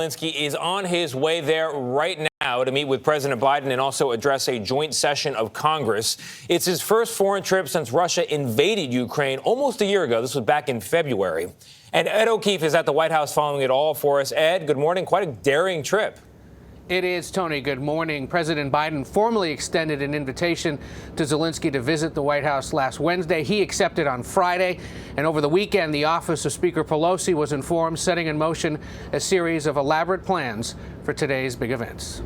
Zelensky is on his way there right now to meet with President Biden and also address a joint session of Congress. It's his first foreign trip since Russia invaded Ukraine almost a year ago. This was back in February. And Ed O'Keefe is at the White House following it all for us. Ed, good morning. Quite a daring trip. It is, Tony. Good morning. President Biden formally extended an invitation to Zelensky to visit the White House last Wednesday. He accepted on Friday. And over the weekend, the office of Speaker Pelosi was informed, setting in motion a series of elaborate plans for today's big events.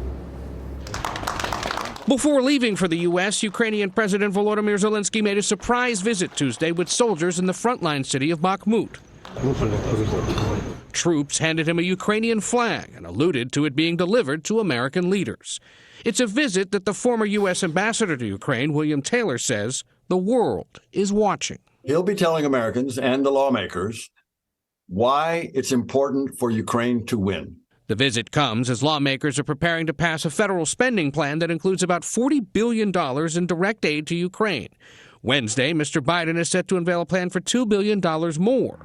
Before leaving for the U.S., Ukrainian President Volodymyr Zelensky made a surprise visit Tuesday with soldiers in the frontline city of Bakhmut. Troops handed him a Ukrainian flag and alluded to it being delivered to American leaders. It's a visit that the former U.S. ambassador to Ukraine, William Taylor, says the world is watching. He'll be telling Americans and the lawmakers why it's important for Ukraine to win. The visit comes as lawmakers are preparing to pass a federal spending plan that includes about $40 billion in direct aid to Ukraine. Wednesday, Mr. Biden is set to unveil a plan for $2 billion more,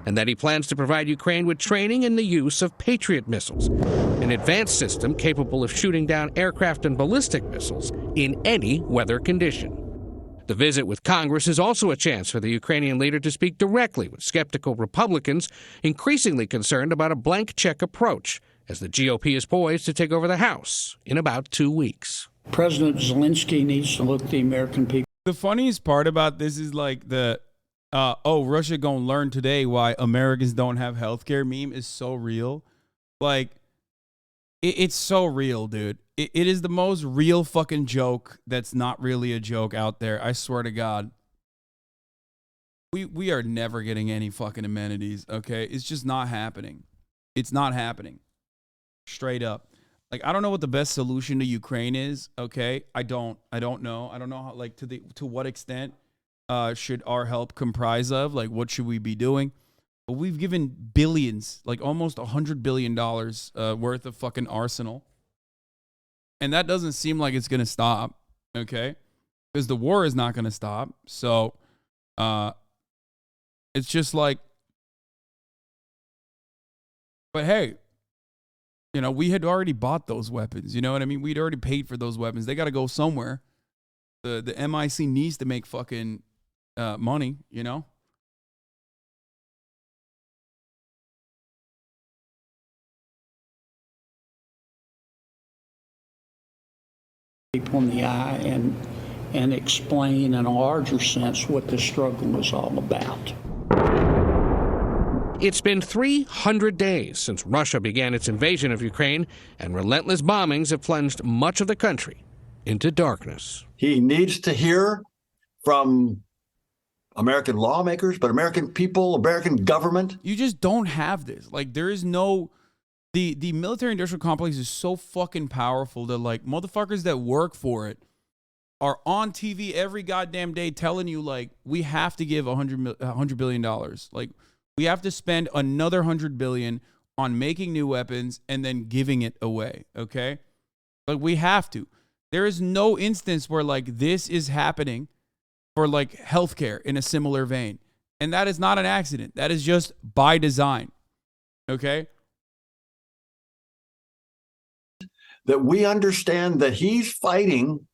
and that he plans to provide Ukraine with training in the use of Patriot missiles, an advanced system capable of shooting down aircraft and ballistic missiles in any weather condition. The visit with Congress is also a chance for the Ukrainian leader to speak directly with skeptical Republicans, increasingly concerned about a blank check approach, as the GOP is poised to take over the House in about 2 weeks. President Zelensky needs to look the American people. The funniest part about this is like Russia gonna learn today why Americans don't have healthcare meme is so real. Like, it's so real, dude. It is the most real fucking joke that's not really a joke out there. I swear to God. We are never getting any fucking amenities, okay? It's just not happening. It's not happening. Straight up. Like, I don't know what the best solution to Ukraine is, okay? I don't know. I don't know how, like, to what extent should our help comprise of? Like, what should we be doing? But we've given billions, like almost $100 billion worth of fucking arsenal. And that doesn't seem like it's going to stop, okay? Because the war is not going to stop. So it's just like, but hey, you know, we had already bought those weapons. You know what I mean? We'd already paid for those weapons. They got to go somewhere. The MIC needs to make fucking money, you know? People in the eye and explain in a larger sense what the struggle is all about. It's been 300 days since Russia began its invasion of Ukraine, and relentless bombings have plunged much of the country into darkness. He needs to hear from American lawmakers, but American people, American government. You just don't have this. Like, there is no... The military industrial complex is so fucking powerful that, like, motherfuckers that work for it are on TV every goddamn day telling you, like, we have to give $100 billion. Like, we have to spend another $100 billion on making new weapons and then giving it away, okay? Like, we have to. There is no instance where, like, this is happening for, like, healthcare in a similar vein. And that is not an accident. That is just by design, okay? That we understand that he's fighting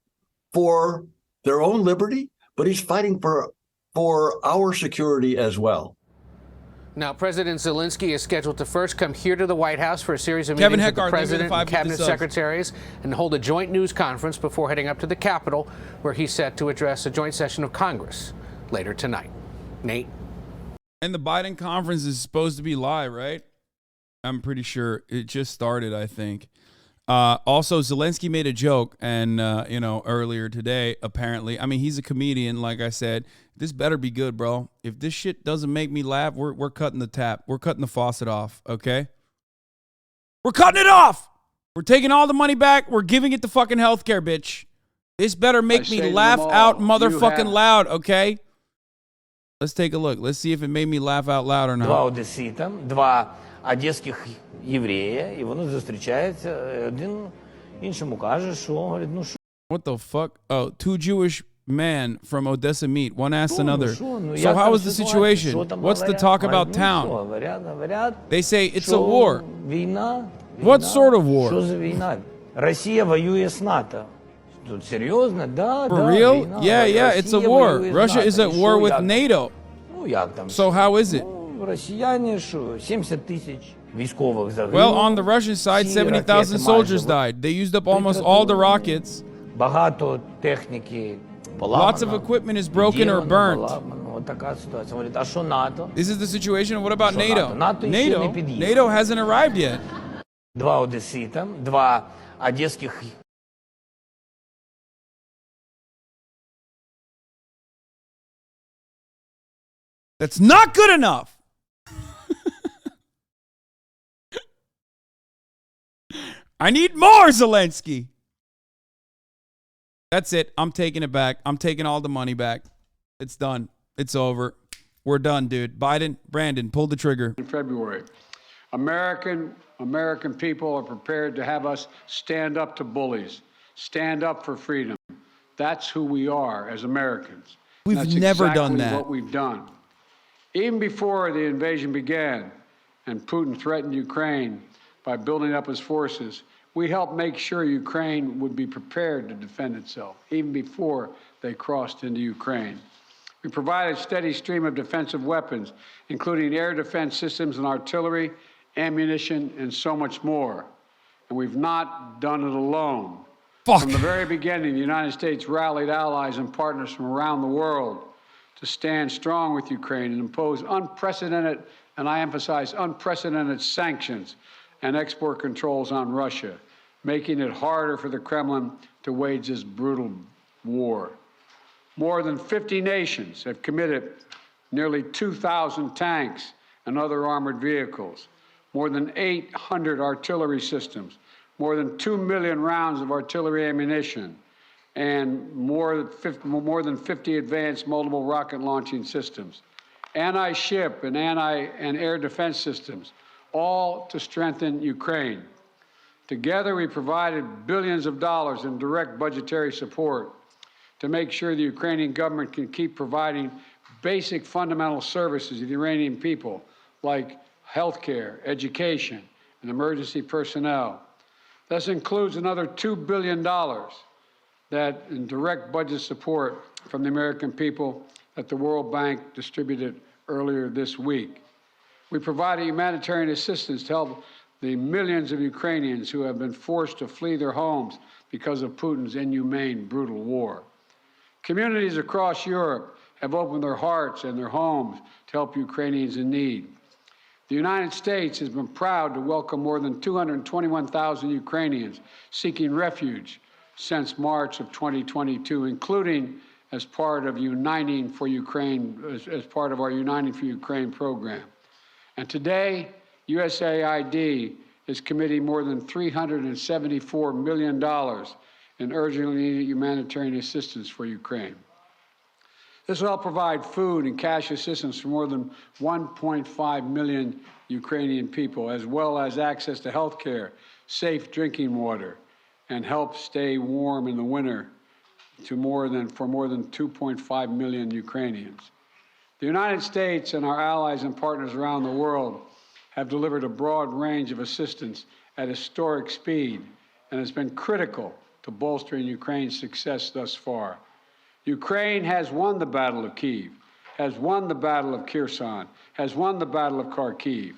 for their own liberty, but he's fighting for our security as well. Now, President Zelensky is scheduled to first come here to the White House for a series of meetings with the president and cabinet secretaries and hold a joint news conference before heading up to the Capitol, where he's set to address a joint session of Congress later tonight. Nate? And the Biden conference is supposed to be live, right? I'm pretty sure it just started, I think. Also, Zelensky made a joke, and, earlier today, apparently. I mean, he's a comedian, like I said. This better be good, bro. If this shit doesn't make me laugh, we're cutting the tap. We're cutting the faucet off, okay? We're cutting it off! We're taking all the money back. We're giving it to fucking healthcare, bitch. This better make me laugh out motherfucking loud, okay? Let's take a look. Let's see if it made me laugh out loud or not. Одеських єврея, і вони зустрічаються, один іншому каже, що, говорить, ну що. What the fuck? Oh, two Jewish man from Odessa meet? One asks another. So how is the situation? What's the talk about town? They say it's a war. What sort of war? For real? Yeah, it's a war. Russia is at war with NATO. So how is it? Well, on the Russian side, 70,000 soldiers died. They used up almost all the rockets. Lots of equipment is broken or burnt. This is the situation. What about NATO? NATO hasn't arrived yet. That's not good enough. I need more, Zelensky. That's it. I'm taking it back. I'm taking all the money back. It's done. It's over. We're done, dude. Biden, Brandon, pull the trigger. In February, American people are prepared to have us stand up to bullies, stand up for freedom. That's who we are as Americans. We've never done that. That's exactly what we've done. Even before the invasion began and Putin threatened Ukraine by building up his forces, we helped make sure Ukraine would be prepared to defend itself, even before they crossed into Ukraine. We provided a steady stream of defensive weapons, including air defense systems and artillery, ammunition, and so much more. And we've not done it alone. From the very beginning, the United States rallied allies and partners from around the world to stand strong with Ukraine and impose unprecedented, and I emphasize unprecedented, sanctions and export controls on Russia, making it harder for the Kremlin to wage this brutal war. More than 50 nations have committed nearly 2,000 tanks and other armored vehicles, more than 800 artillery systems, more than 2 million rounds of artillery ammunition, and more than 50 advanced multiple rocket launching systems, anti-ship and air defense systems, all to strengthen Ukraine. Together, we provided billions of dollars in direct budgetary support to make sure the Ukrainian government can keep providing basic fundamental services to the Iranian people, like health care, education, and emergency personnel. This includes another $2 billion that in direct budget support from the American people that the World Bank distributed earlier this week. We provided humanitarian assistance to help the millions of Ukrainians who have been forced to flee their homes because of Putin's inhumane, brutal war. Communities across Europe have opened their hearts and their homes to help Ukrainians in need. The United States has been proud to welcome more than 221,000 Ukrainians seeking refuge since March of 2022, including as part of Uniting for Ukraine, as part of our Uniting for Ukraine program. And today, USAID is committing more than $374 million in urgently needed humanitarian assistance for Ukraine. This will help provide food and cash assistance for more than 1.5 million Ukrainian people, as well as access to health care, safe drinking water, and help stay warm in the winter for more than 2.5 million Ukrainians. The United States and our allies and partners around the world have delivered a broad range of assistance at historic speed and has been critical to bolstering Ukraine's success thus far. Ukraine has won the Battle of Kyiv, has won the Battle of Kherson, has won the Battle of Kharkiv.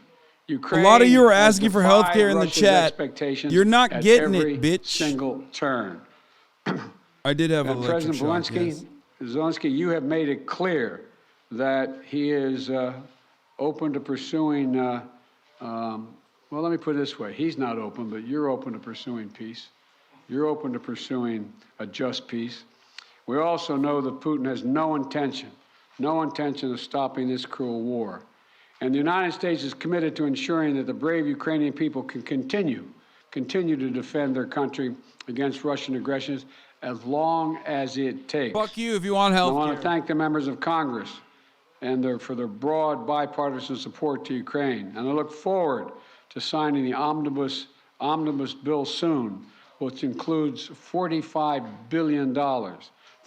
Ukraine, a lot of you are asking for health care in the chat. You're not getting it, bitch. Single turn. I did have a President Zelensky, you have made it clear that he is open to pursuing, well, let me put it this way. He's not open, but you're open to pursuing peace. You're open to pursuing a just peace. We also know that Putin has no intention of stopping this cruel war. And the United States is committed to ensuring that the brave Ukrainian people can continue to defend their country against Russian aggression as long as it takes. Fuck you if you want health care. I want to thank the members of Congress for their broad bipartisan support to Ukraine. And I look forward to signing the omnibus bill soon, which includes $45 billion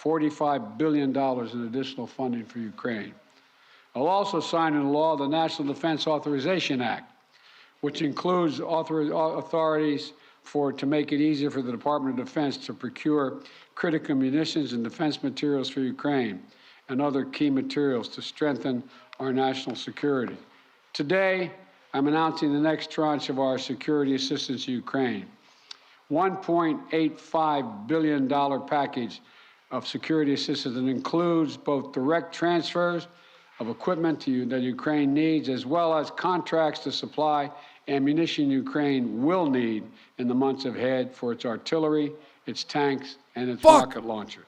$45 billion in additional funding for Ukraine. I'll also sign into law the National Defense Authorization Act, which includes authorities to make it easier for the Department of Defense to procure critical munitions and defense materials for Ukraine and other key materials to strengthen our national security. Today, I'm announcing the next tranche of our security assistance to Ukraine. $1.85 billion package of security assistance that includes both direct transfers of equipment that Ukraine needs, as well as contracts to supply ammunition Ukraine will need in the months ahead for its artillery, its tanks, and its rocket launchers.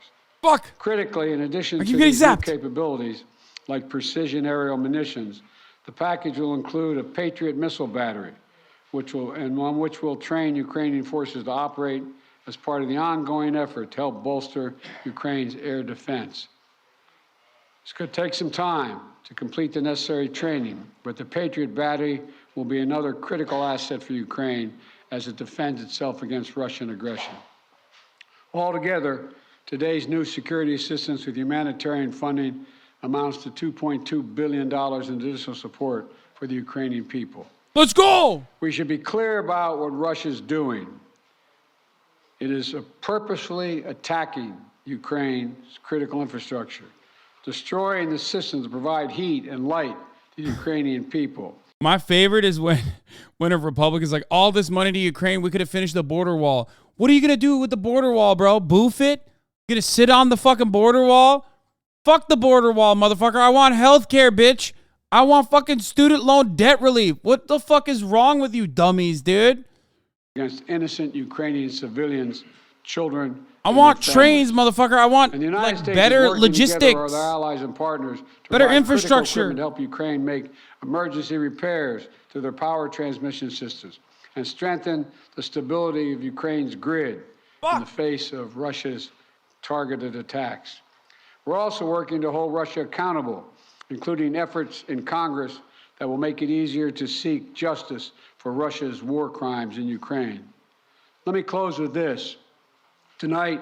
Critically, in addition to these new capabilities, like precision aerial munitions, the package will include a Patriot missile battery, which will train Ukrainian forces to operate as part of the ongoing effort to help bolster Ukraine's air defense. It's going to take some time to complete the necessary training, but the Patriot battery will be another critical asset for Ukraine as it defends itself against Russian aggression. Altogether, today's new security assistance with humanitarian funding amounts to $2.2 billion in additional support for the Ukrainian people. Let's go! We should be clear about what Russia's doing. It is purposefully attacking Ukraine's critical infrastructure, destroying the systems that provide heat and light to the Ukrainian people. My favorite is when a Republican's like, all this money to Ukraine, we could have finished the border wall. What are you going to do with the border wall, bro? Boof it? You going to sit on the fucking border wall? Fuck the border wall, motherfucker. I want health care, bitch. I want fucking student loan debt relief. What the fuck is wrong with you dummies, dude? Against innocent Ukrainian civilians, children. I want trains, motherfucker. I want like better logistics, with our allies and partners to better provide infrastructure, and help Ukraine make emergency repairs to their power transmission systems and strengthen the stability of Ukraine's grid in the face of Russia's targeted attacks. We're also working to hold Russia accountable, including efforts in Congress that will make it easier to seek justice for Russia's war crimes in Ukraine. Let me close with this. Tonight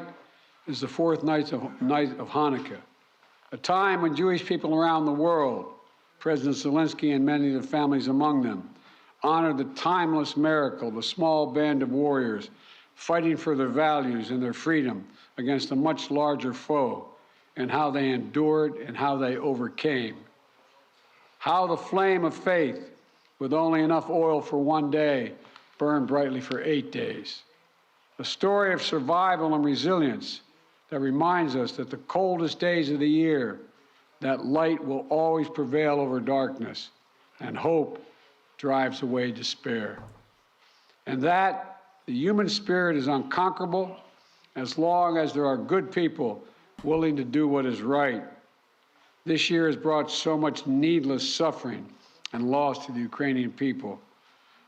is the fourth night of Hanukkah, a time when Jewish people around the world, President Zelensky and many of the families among them, honor the timeless miracle of a small band of warriors fighting for their values and their freedom against a much larger foe, and how they endured and how they overcame. How the flame of faith, with only enough oil for one day, burned brightly for 8 days. A story of survival and resilience that reminds us that the coldest days of the year, that light will always prevail over darkness, and hope drives away despair. And that the human spirit is unconquerable as long as there are good people willing to do what is right. This year has brought so much needless suffering and loss to the Ukrainian people.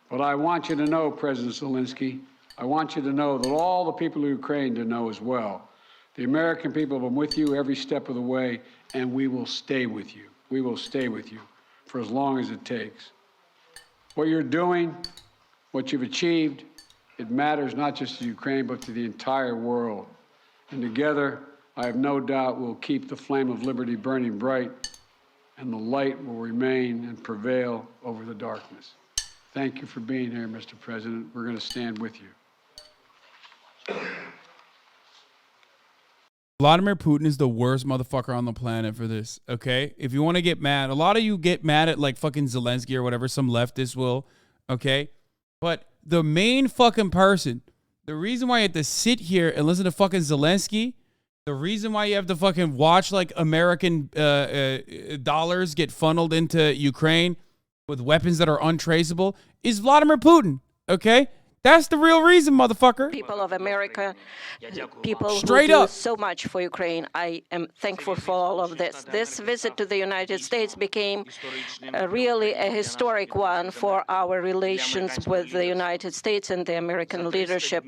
But I want you to know, President Zelensky, I want you to know that all the people of Ukraine to know as well. The American people have been with you every step of the way, and we will stay with you. We will stay with you for as long as it takes. What you're doing, what you've achieved, it matters not just to Ukraine, but to the entire world. And together, I have no doubt we'll keep the flame of liberty burning bright, and the light will remain and prevail over the darkness. Thank you for being here, Mr. President. We're going to stand with you. Vladimir Putin is the worst motherfucker on the planet for this, okay? If you want to get mad, a lot of you get mad at like fucking Zelensky or whatever, some leftists will, okay? But the main fucking person, the reason why you have to sit here and listen to fucking Zelensky, the reason why you have to fucking watch like American dollars get funneled into Ukraine with weapons that are untraceable is Vladimir Putin, okay? That's the real reason, motherfucker. People of America, people Straight who do up. so much for Ukraine, I am thankful for all of this. This visit to the United States became really a historic one for our relations with the United States and the American leadership.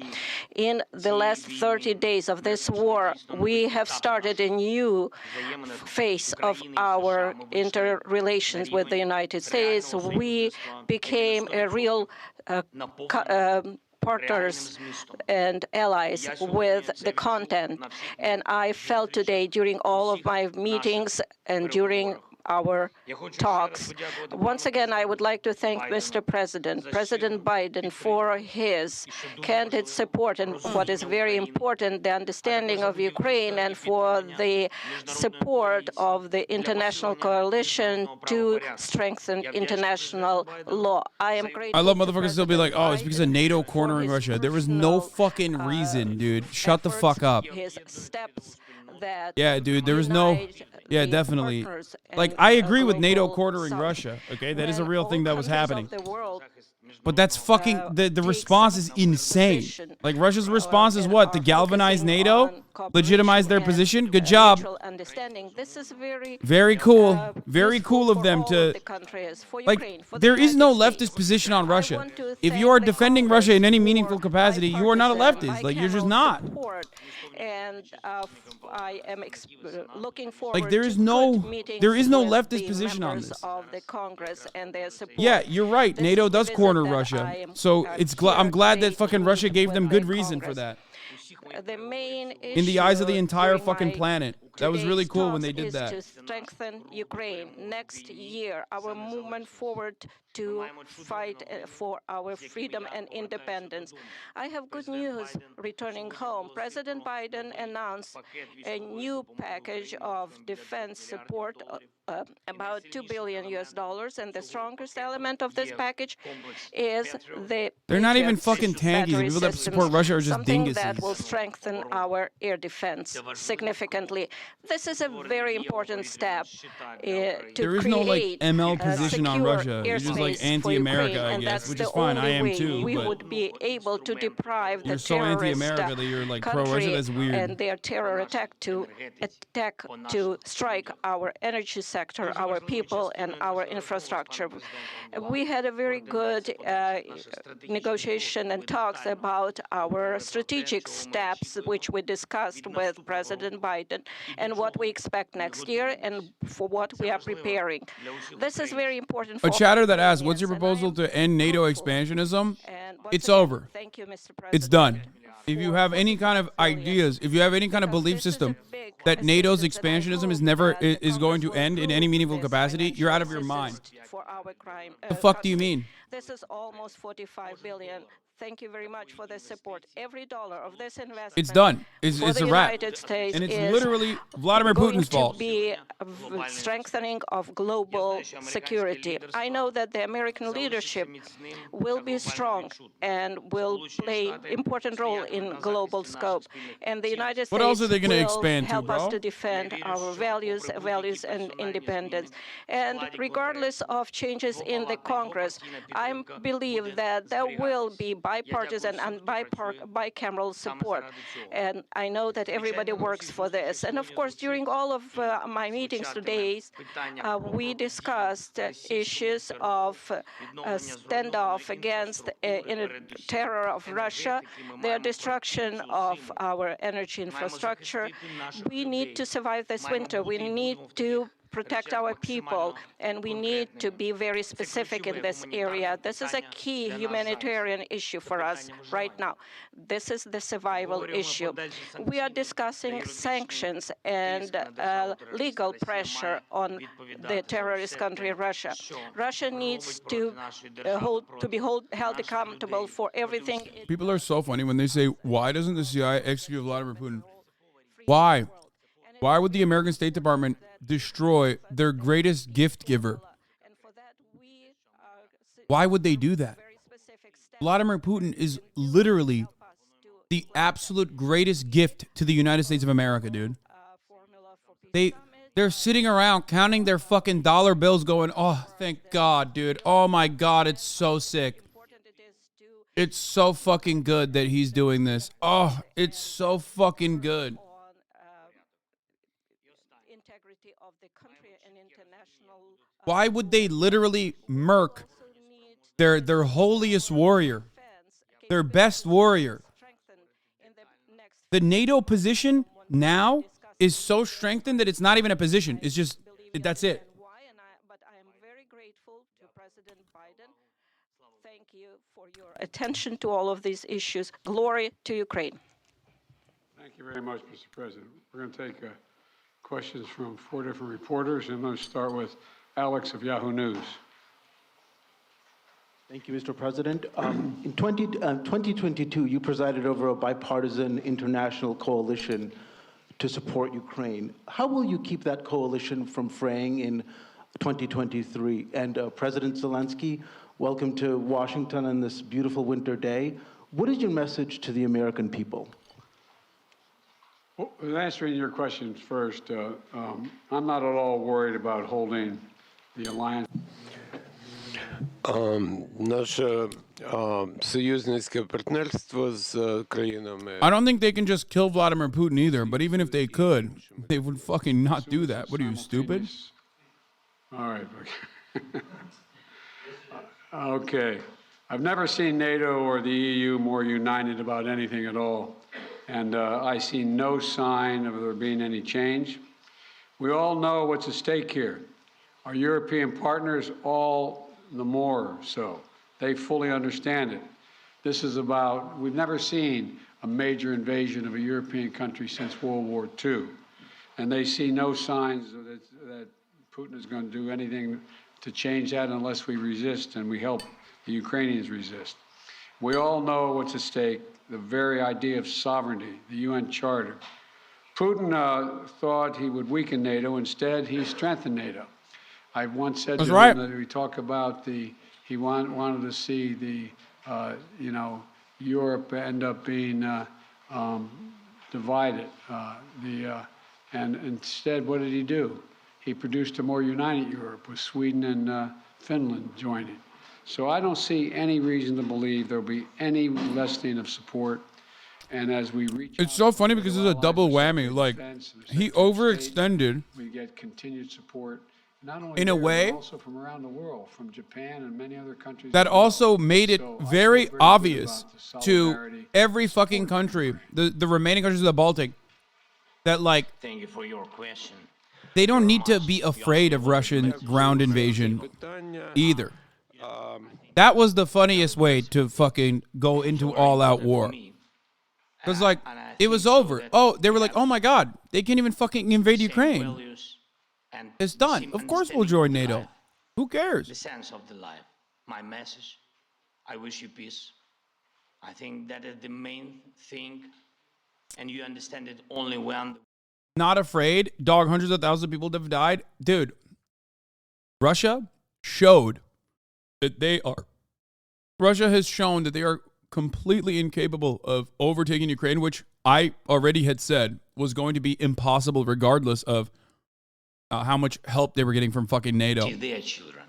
In the last 30 days of this war, we have started a new phase of our interrelations with the United States. We became a real partners and allies with the content. And I felt today during all of my meetings and during our talks. Once again, I would like to thank Mr. President Biden, for his candid support and what is very important, the understanding of Ukraine, and for the support of the international coalition to strengthen international law. I am grateful. I love motherfuckers still be like, oh, it's because of NATO cornering Russia. There was no fucking reason, dude. Shut the fuck up. His steps that Yeah, dude, there was no... Yeah, definitely. Like, I agree with NATO cornering Russia, okay? That is a real thing that was happening. But that's fucking... The response is insane. Like, Russia's response is what? To galvanize NATO? Legitimize their position? Good job. This is very cool. Very cool of them to... Like, there is no leftist position on Russia. If you are defending Russia in any meaningful capacity, you are not a leftist. Like, you're just not. And I am looking forward like, there is to no with leftist the position on members this. Of the Congress and their support. Yeah, you're right. This NATO is the does visit corner that Russia. So I'm glad that fucking Russia gave them good reason for that. The main In the eyes of the entire during fucking my planet. That was really cool when they did is that. To strengthen Ukraine. Next year, our movement forward to fight for our freedom and independence. I have good news returning home. President Biden announced a new package of defense support, about $2 billion, and the strongest element of this package is the They're not even Patriot fucking tankies. The people that battery support Russia are just something dinguses. that will strengthen our air defense significantly. This is a very important step to There is no like create ML position on secure Russia. You're just like airspace for anti-America, Ukraine, I and guess, that's which the is fine. I only am way too. we But would be able to deprive the you're so terrorist anti-America that you're like pro-Russia. country That's weird. and their terror attack to strike our energy sector, our people, and our infrastructure. We had a very good negotiation and talks about our strategic steps, which we discussed with President Biden, and what we expect next year, and for what we are preparing. This is very important for A chatter that asks, what's your Ukrainians, and proposal to end NATO expansionism? and once It's again, over. Thank you, Mr. President. It's done. If you have any kind of ideas, if you have any kind of belief system that NATO's expansionism is going to end in any meaningful capacity, you're out of your mind. The fuck do you mean? This is almost $45 billion. Thank you very much for the support. Every dollar of this investment. It's done. It's for the a wrap. United States And it's is literally Vladimir going Putin's to fault. be a strengthening of global security. I know that the American leadership will be strong and will play important role in global scope. And the United States What else are they gonna will expand to, help us bro? to defend our values and independence. And regardless of changes in the Congress, I believe that there will be bipartisan and bicameral support. And I know that everybody works for this. And of course, during all of my meetings today, we discussed issues of standoff against terror of Russia, their destruction of our energy infrastructure. We need to survive this winter. We need to protect our people, and we need to be very specific in this area. This is a key humanitarian issue for us right now. This is the survival issue. We are discussing sanctions and legal pressure on the terrorist country Russia. Russia needs to be held accountable for everything. People are so funny when they say, why doesn't the CIA execute Vladimir Putin? Why? Why would the American State Department destroy their greatest gift giver? Why would they do that? Vladimir Putin is literally the absolute greatest gift to the United States of America, dude. They're sitting around counting their fucking dollar bills going, oh, thank God, dude. Oh my God, it's so sick. It's so fucking good that he's doing this. Oh, it's so fucking good. Why would they literally murk their holiest warrior, their best warrior? The NATO position now is so strengthened that it's not even a position. It's just, that's it. But I am very grateful to President Biden. Thank you for your attention to all of these issues. Glory to Ukraine. Thank you very much, Mr. President. We're going to take questions from 4 different reporters. I'm going to start with Alex of Yahoo News. Thank you, Mr. President. In 2022, you presided over a bipartisan international coalition to support Ukraine. How will you keep that coalition from fraying in 2023? And President Zelensky, welcome to Washington on this beautiful winter day. What is your message to the American people? Well, answering your questions first, I'm not at all worried about holding the alliance. Наше союзницьке партнерство з країнами. I don't think they can just kill Vladimir Putin either, but even if they could, they would fucking not do that. What are you, stupid? All right. Okay. I've never seen NATO or the EU more united about anything at all. And I see no sign of there being any change. We all know what's at stake here. Our European partners, all the more so. They fully understand it. This is about, we've never seen a major invasion of a European country since World War II. And they see no signs that Putin is going to do anything to change that unless we resist and we help the Ukrainians resist. We all know what's at stake, the very idea of sovereignty, the UN Charter. Putin thought he would weaken NATO. Instead, he strengthened NATO. I once said to him that we talk about he wanted to see the, Europe end up being divided. And instead, what did he do? He produced a more united Europe with Sweden and Finland joining. So I don't see any reason to believe there'll be any lessening of support. And as we reach, it's so funny because it's a double whammy. Like, he overextended. We get continued support. Not only in a way, but also from around the world, from Japan and many other countries. That also made it very obvious to every fucking country, the remaining countries of the Baltic, that like, Thank you for your question. They don't need to be afraid of Russian ground invasion either. That was the funniest way to fucking go into all-out war. Because like, it was over. Oh, they were like, oh my God, they can't even fucking invade Ukraine. It's done. Of course we'll join NATO. Who cares? The sense of the life. My message, I wish you peace. I think that is the main thing. And you understand it only when... Not afraid. Dog, hundreds of thousands of people have died. Dude, Russia showed that they are... Russia has shown that they are completely incapable of overtaking Ukraine, which I already had said was going to be impossible regardless of how much help they were getting from fucking NATO. To their children.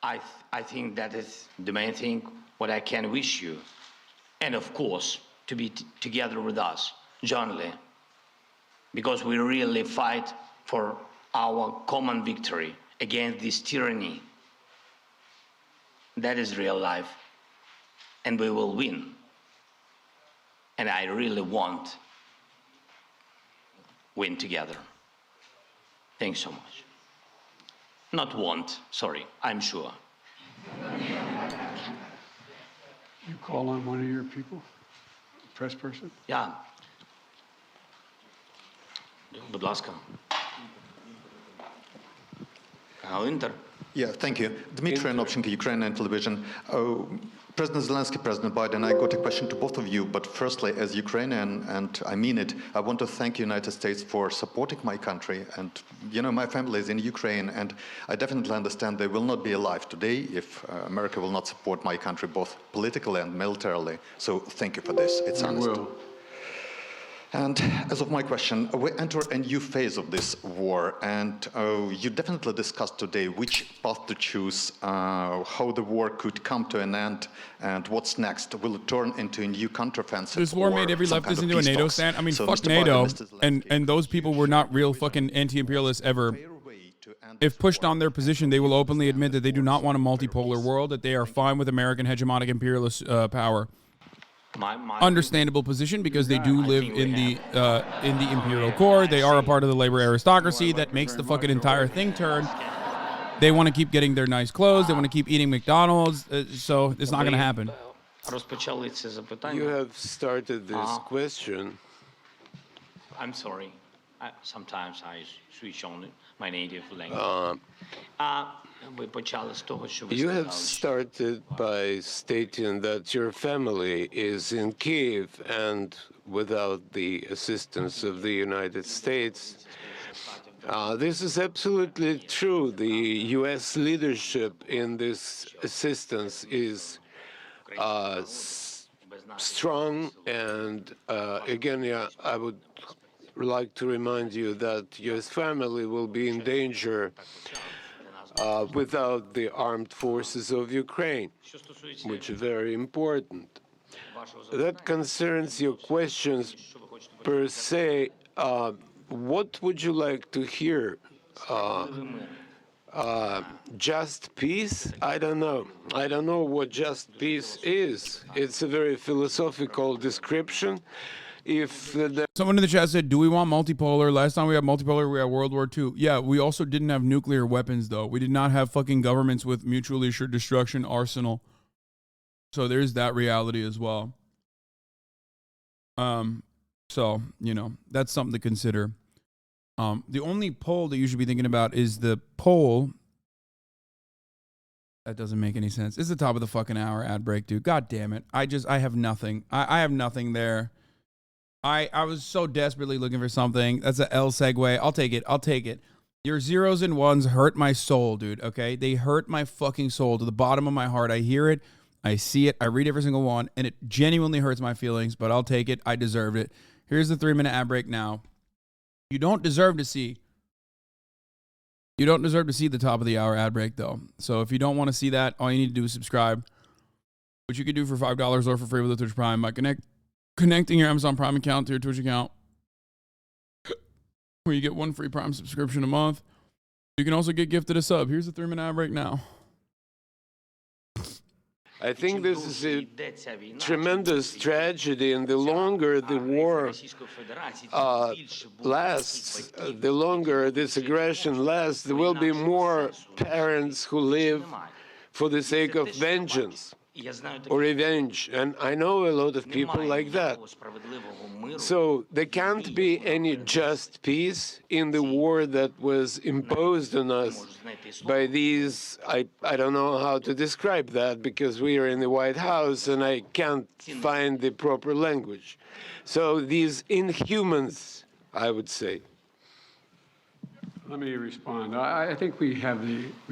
I think that is the main thing what I can wish you. And of course, to be together with us, jointly. Because we really fight for our common victory against this tyranny. That is real life. And we will win. And I really want win together. Thanks so much. Not want, sorry, I'm sure. You call on one of your people? Press person? Yeah. Будь ласка. Winter. Yeah, thank you. Dmitry Anopchenko, Ukrainian television. President Zelensky, President Biden, I got a question to both of you, but firstly, as Ukrainian, and I mean it, I want to thank the United States for supporting my country. And, you know, my family is in Ukraine, and I definitely understand they will not be alive today if America will not support my country, both politically and militarily. So thank you for this. It's honest. And as of my question, we enter a new phase of this war, and you definitely discussed today which path to choose, how the war could come to an end, and what's next. Will it turn into a new counteroffensive? This war made every leftist into a NATO stand. I mean, so fuck NATO, and those people were not real fucking anti-imperialists ever. If pushed on their position, they will openly admit that they do not want a multipolar world, that they are fine with American hegemonic imperialist power. Understandable position because they do live in the imperial core. They are a part of the labor aristocracy that makes the fucking entire thing turn. They want to keep getting their nice clothes. They want to keep eating McDonald's. So it's not going to happen. You have started this question. I'm sorry. Sometimes I switch on my native language. You have started by stating that your family is in Kiev and without the assistance of the United States. This is absolutely true. The U.S. leadership in this assistance is strong, and again, I would like to remind you that your family will be in danger without the armed forces of Ukraine, which is very important. That concerns your questions per se. What would you like to hear? Just peace? I don't know. I don't know what just peace is. It's a very philosophical description. Someone in the chat said, do we want multipolar? Last time we had multipolar, we had World War II. Yeah, we also didn't have nuclear weapons, though. We did not have fucking governments with mutually assured destruction arsenal. So there's that reality as well. So, you know, that's something to consider. The only poll that you should be thinking about is the poll. That doesn't make any sense. It's the top of the fucking hour ad break, dude. God damn it. I have nothing. I have nothing there. I was so desperately looking for something. That's an L segue. I'll take it. I'll take it. Your zeros and ones hurt my soul, dude, okay? They hurt my fucking soul to the bottom of my heart. I hear it. I see it. I read every single one, and it genuinely hurts my feelings, but I'll take it. I deserved it. Here's the 3-minute ad break now. You don't deserve to see the top of the hour ad break, though. So if you don't want to see that, all you need to do is subscribe, which you can do for $5 or for free with the Twitch Prime by connecting your Amazon Prime account to your Twitch account, where you get 1 free Prime subscription a month. You can also get gifted a sub. Here's the 3-minute ad break now. I think this is a tremendous tragedy, and the longer the war lasts, the longer this aggression lasts, there will be more parents who live for the sake of vengeance or revenge. And I know a lot of people like that. So there can't be any just peace in the war that was imposed on us by these, I don't know how to describe that, because we are in the White House and I can't find the proper language. So these inhumans, I would say. Let me respond. I think we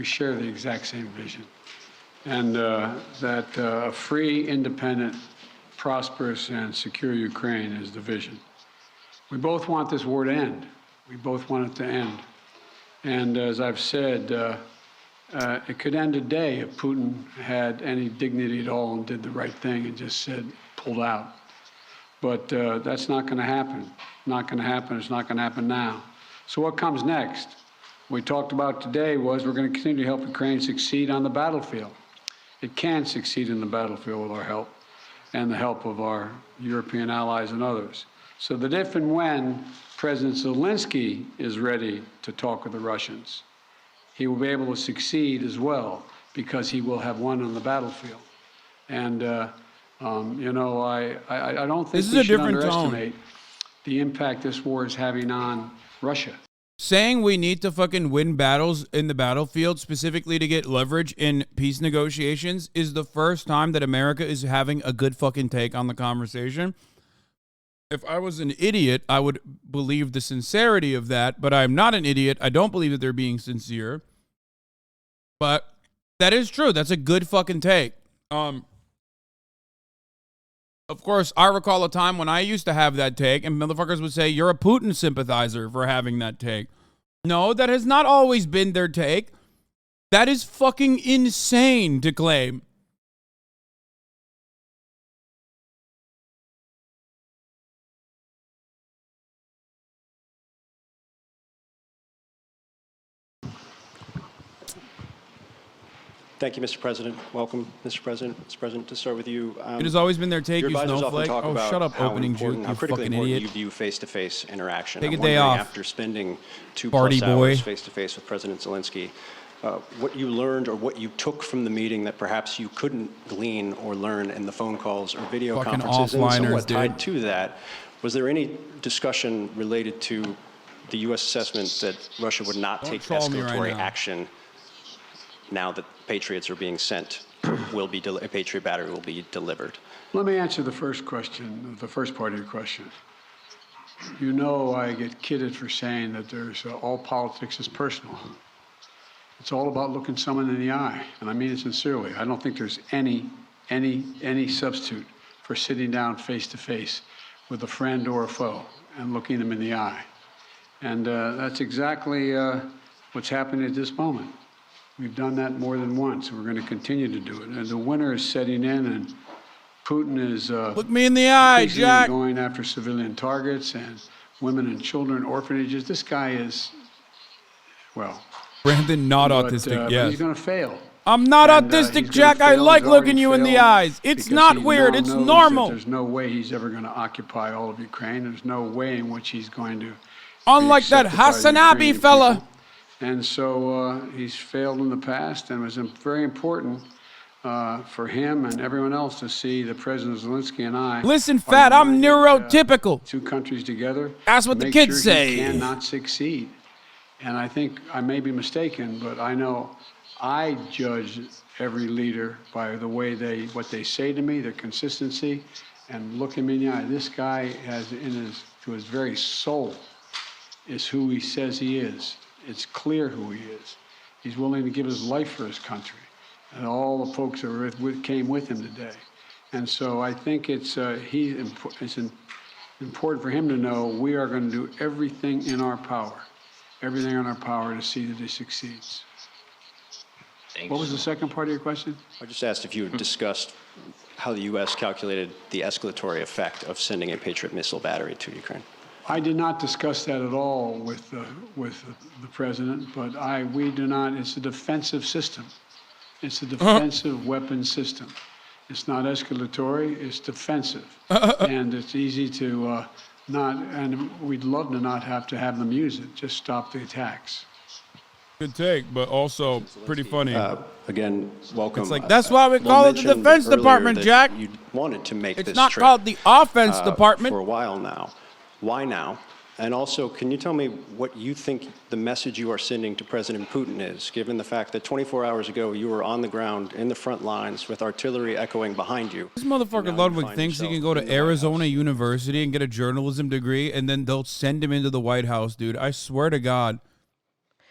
share the exact same vision. And that a free, independent, prosperous, and secure Ukraine is the vision. We both want this war to end. We both want it to end. And as I've said, it could end today if Putin had any dignity at all and did the right thing and just said, pulled out. But that's not going to happen. Not going to happen. It's not going to happen now. So what comes next? What we talked about today was we're going to continue to help Ukraine succeed on the battlefield. It can succeed in the battlefield with our help and the help of our European allies and others. So that if and when President Zelensky is ready to talk with the Russians, he will be able to succeed as well, because he will have won on the battlefield. And, you know, I don't think we should underestimate the impact this war is having on Russia. Saying we need to fucking win battles in the battlefield specifically to get leverage in peace negotiations is the first time that America is having a good fucking take on the conversation. If I was an idiot, I would believe the sincerity of that, but I'm not an idiot. I don't believe that they're being sincere. But that is true. That's a good fucking take. Of course, I recall a time when I used to have that take, and motherfuckers would say, you're a Putin sympathizer for having that take. No, that has not always been their take. That is fucking insane to claim. Thank you, Mr. President. Welcome, Mr. President. Mr. President, to start with you. It has always been their take, your you advisors snowflake. often talk about Shut up, how opening juke, you critically fucking important idiot. you view face-to-face interaction. Take a I'm day wondering, off. after spending 2+ Party boy. hours face-to-face with President Zelensky, what you learned or what you took from the meeting that perhaps you couldn't glean or learn in the phone calls or video Fucking conferences. And offliners, somewhat tied dude. to that, was there any discussion related to the U.S. assessment that Russia would not Don't take troll me right escalatory now. action now that Patriots are being sent, a Patriot battery will be delivered? Let me answer the first question, the first part of your question. You know I get kidded for saying that there's all politics is personal. It's all about looking someone in the eye, and I mean it sincerely. I don't think there's any substitute for sitting down face to face with a friend or a foe and looking them in the eye. And that's exactly what's happening at this moment. We've done that more than once, and we're going to continue to do it. And the winter is setting in, and Putin is Look me in the eye, increasingly Jack. going after civilian targets and women and children, orphanages. This guy is, well, Brandon, not but, autistic, but yes. he's going to fail. I'm not And, autistic, he's Jack. gonna I fail. like He's already looking you in the failed eyes. It's because not he weird. now It's knows that normal. there's no way he's ever going to occupy all of Ukraine. There's no way in which he's going to. Unlike that accepted by the HasanAbi Ukrainian fella. people. And so he's failed in the past, and it was very important for him and everyone else to see that President Zelensky and I. Listen, are Fat, I'm united, neurotypical. two countries together. That's to what the make kids sure say. He cannot succeed. And I think I may be mistaken, but I know I judge every leader by the way what they say to me, their consistency, and look him in the eye. This guy has to his very soul is who he says he is. It's clear who he is. He's willing to give his life for his country, and all the folks that came with him today. And so I think it's important for him to know we are going to do everything in our power to see that he succeeds. What was the second part of your question? I just asked if you had discussed how the U.S. calculated the escalatory effect of sending a Patriot missile battery to Ukraine. I did not discuss that at all with the president, but we do not. It's a defensive system. It's a defensive weapon system. It's not escalatory. It's defensive, and it's easy to not. And we'd love to not have to have them use it. Just stop the attacks. Good take, but also pretty funny. Again, welcome. It's like, that's why we call it the Defense Department, Jack. You wanted to make It's this not trip, called the Offense Department. for a while now. Why now? And also, can you tell me what you think the message you are sending to President Putin is, given the fact that 24 hours ago you were on the ground in the front lines with artillery echoing behind you? This motherfucker Ludwig thinks he can go to Arizona University and get a journalism degree, and then they'll send him into the White House, dude. I swear to God.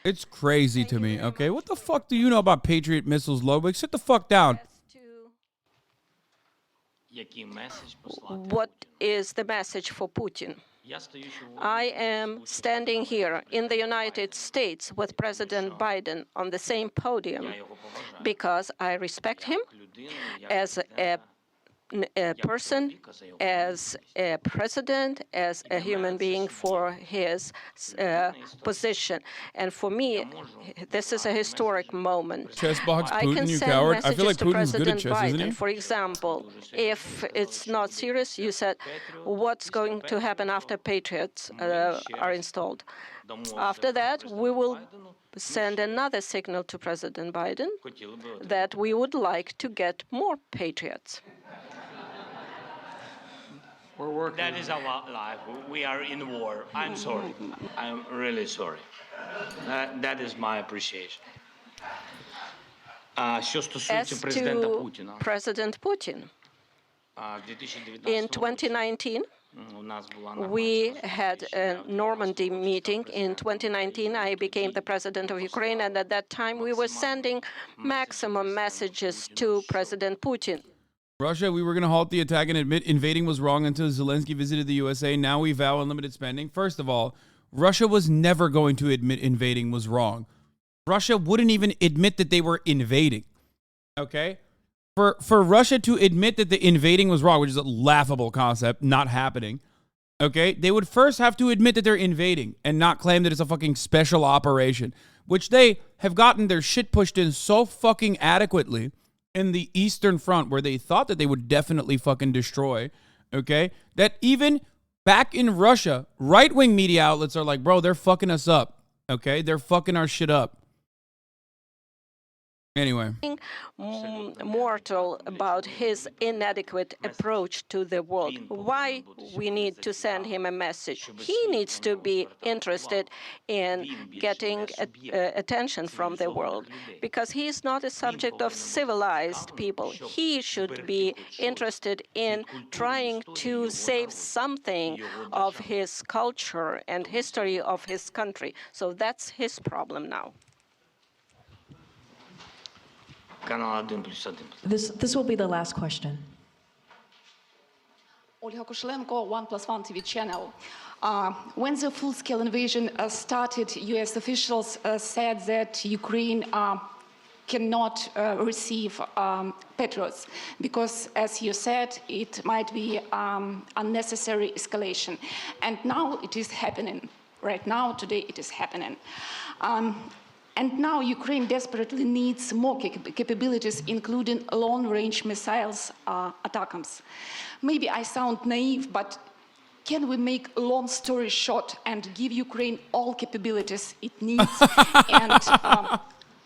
It's crazy to me, okay? What the fuck do you know about Patriot missiles, Ludwig? Sit the fuck down. What is the message for Putin? I am standing here in the United States with President Biden on the same podium because I respect him as a person, as a president, as a human being for his position. And for me, this is a historic moment. Chessbox I Putin, can you send coward. I messages feel like to Putin's good at President chess, isn't Biden. he? For example, if it's not serious, you said, what's going to happen after Patriots are installed? After that, we will send another signal to President Biden that we would like to get more Patriots. We're working. That is our life. We are in war. I'm sorry. I'm really sorry. That is my appreciation. Що стосується As президента to Путіна, President Putin, в 2019 in 2019, у нас була we had a Normandy meeting. In 2019, I became the president of Ukraine, and at that time, we were sending maximum messages to President Putin. Russia, we were going to halt the attack and admit invading was wrong until Zelensky visited the USA. Now we vow unlimited spending. First of all, Russia was never going to admit invading was wrong. Russia wouldn't even admit that they were invading. Okay? For Russia to admit that the invading was wrong, which is a laughable concept, not happening, okay, they would first have to admit that they're invading and not claim that it's a fucking special operation, which they have gotten their shit pushed in so fucking adequately in the Eastern Front, where they thought that they would definitely fucking destroy, okay, that even back in Russia, right-wing media outlets are like, bro, they're fucking us up, okay? They're fucking our shit up. Anyway. Mortal about his inadequate approach to the world. Why we need to send him a message? He needs to be interested in getting attention from the world, because he is not a subject of civilized people. He should be interested in trying to save something of his culture and history of his country. So that's his problem now. This will be the last question. Olga Kushelenko, 1+1 TV channel. When the full-scale invasion started, U.S. officials said that Ukraine cannot receive Patriots because, as you said, it might be unnecessary escalation. And now it is happening. Right now, today, it is happening. And now Ukraine desperately needs more capabilities, including long-range missiles, ATACMS. Maybe I sound naive, but can we make a long story short and give Ukraine all capabilities it needs and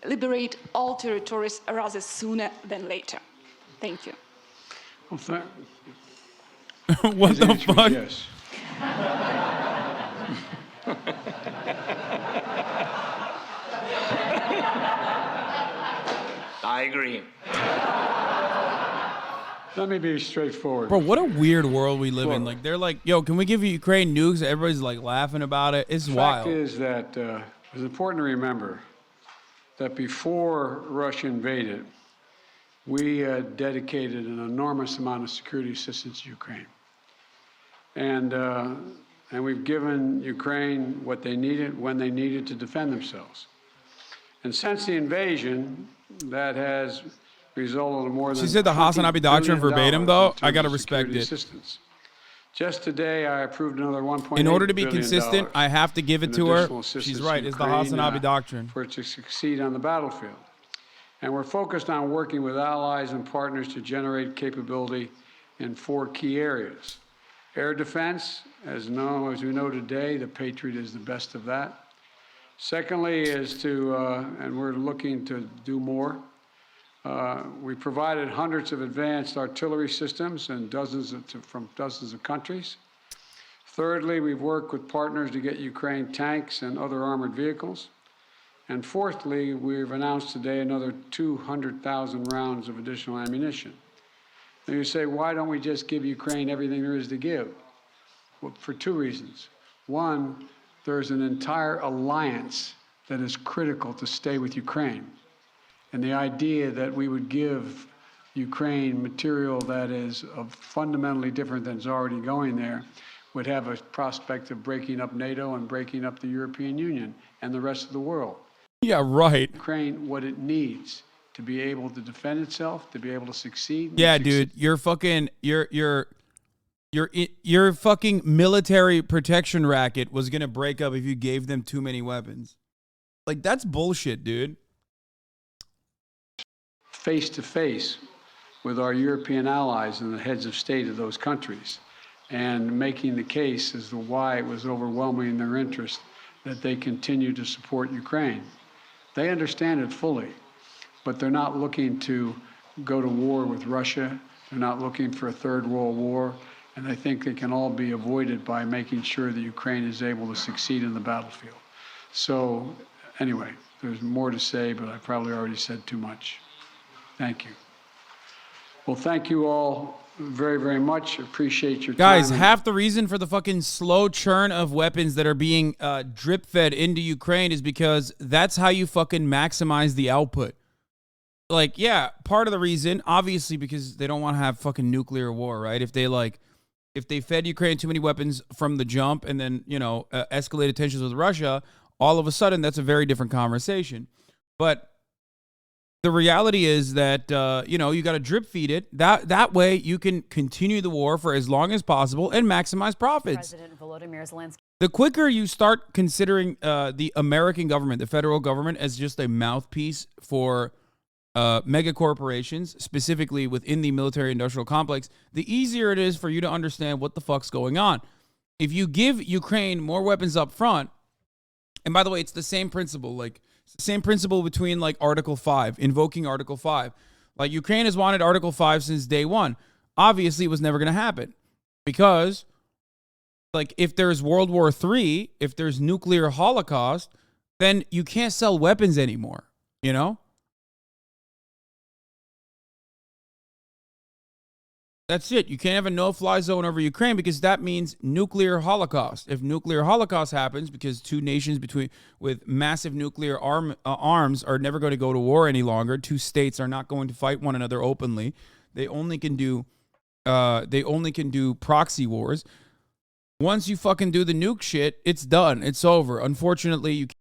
liberate all territories rather sooner than later? Thank you. Well, what the fuck? Yes. I agree. Let me be straightforward. Bro, what a weird world we live in. Like, they're like, yo, can we give Ukraine nukes? Everybody's like laughing about it. It's wild. The fact is that it's important to remember that before Russia invaded, we dedicated an enormous amount of security assistance to Ukraine. And we've given Ukraine what they needed when they needed to defend themselves. And since the invasion, that has resulted in more than She said the HasanAbi doctrine verbatim, though. I got to respect it. Assistance. Just today, I approved another $1.8 In order to be billion consistent, I have to give it to her. assistance She's right. to It's the Ukraine, HasanAbi doctrine. for it to succeed on the battlefield. And we're focused on working with allies and partners to generate capability in 4 key areas. Air defense, as we know today, the Patriot is the best of that. Secondly is to, and we're looking to do more, we provided hundreds of advanced artillery systems and from dozens of countries. Thirdly, we've worked with partners to get Ukraine tanks and other armored vehicles. And fourthly, we've announced today another 200,000 rounds of additional ammunition. Now you say, why don't we just give Ukraine everything there is to give? Well, for 2 reasons. One, there's an entire alliance that is critical to stay with Ukraine. And the idea that we would give Ukraine material that is fundamentally different than is already going there would have a prospect of breaking up NATO and breaking up the European Union and the rest of the world. Yeah, right. Ukraine, what it needs to be able to defend itself, to be able to succeed. Yeah, dude, your fucking military protection racket was gonna break up if you gave them too many weapons. Like, that's bullshit, dude. Face to face with our European allies and the heads of state of those countries, and making the case as to why it was overwhelming in their interest that they continue to support Ukraine. They understand it fully, but they're not looking to go to war with Russia. They're not looking for a third world war. And I think they can all be avoided by making sure that Ukraine is able to succeed in the battlefield. So anyway, there's more to say, but I probably already said too much. Thank you. Well, thank you all very, very much. Appreciate your time. Guys, half the reason for the fucking slow churn of weapons that are being drip fed into Ukraine is because that's how you fucking maximize the output. Like, yeah, part of the reason, obviously, because they don't want to have fucking nuclear war, right? If they fed Ukraine too many weapons from the jump and then, escalated tensions with Russia, all of a sudden that's a very different conversation. But the reality is that, you got to drip feed it. That way you can continue the war for as long as possible and maximize profits. President Volodymyr Zelensky. The quicker you start considering the American government, the federal government, as just a mouthpiece for mega corporations, specifically within the military-industrial complex, the easier it is for you to understand what the fuck's going on. If you give Ukraine more weapons up front, and by the way, it's the same principle. Like, It's the same principle between like Article 5, invoking Article 5. Like Ukraine has wanted Article 5 since day one. Obviously, it was never going to happen because like if there's World War III, if there's nuclear holocaust, then you can't sell weapons anymore, you know? That's it. You can't have a no-fly zone over Ukraine because that means nuclear holocaust. If nuclear holocaust happens, because two nations with massive nuclear arms are never going to go to war any longer, two states are not going to fight one another openly. They only can do proxy wars. Once you fucking do the nuke shit, it's done. It's over. Unfortunately, you